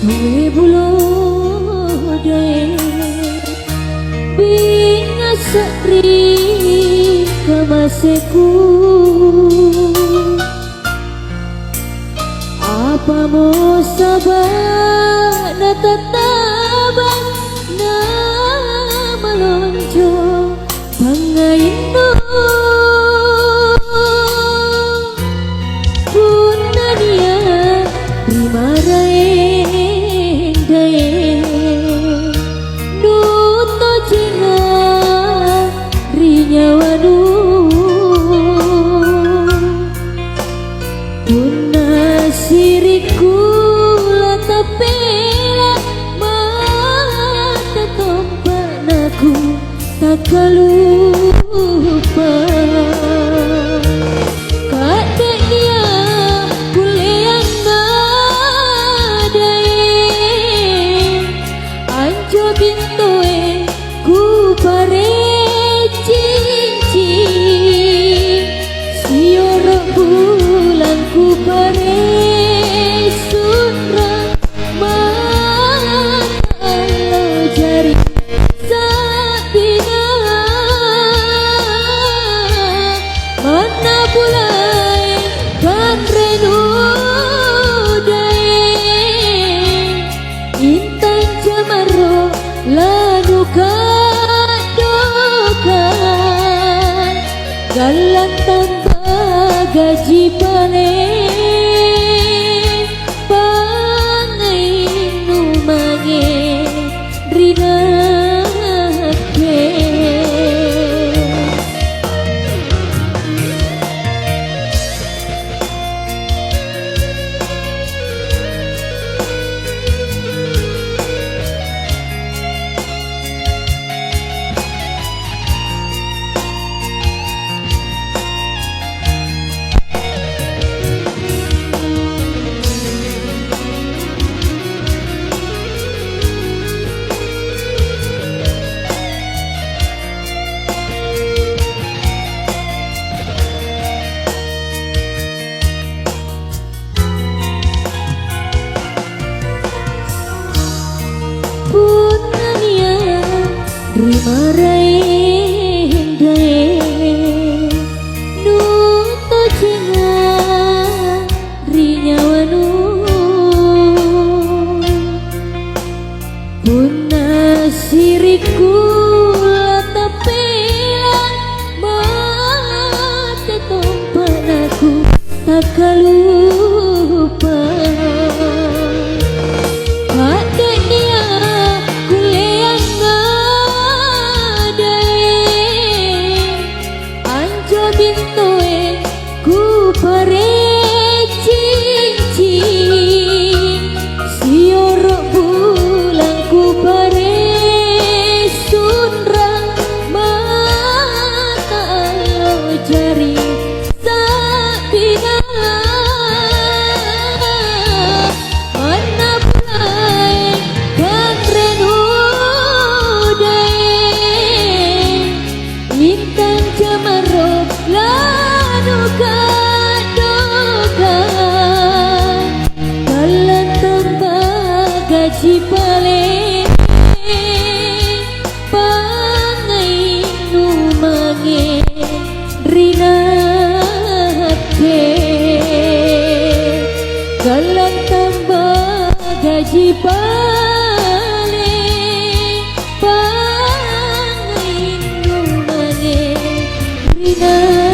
Suwe bulodai binga sakri kamaseku apa mau sabar na tatabang na malonjo pangaino punania primarae dae nuto jinga rinyawanu siriku latapela mata tombak naku tak lupa kadek dia kuliang ngadai anjo bintoe ku pare cincin siorok bulan ku pare galang tanpa gaji panen pangai numange rinake Rimarae dae nuto jinga rinyawanu puna siriku latapela mata tombak naku tak lupa kadek dia kuliang bintoe ku pare cincin siorok bulan ku pare sunrang mata lo jari sabina mana pulai kanrenu dae bintang jamaro lanu kadoka dalam tanpa gaji paling pangai numange rinake dalam tanpa gaji paling pangai numange rinake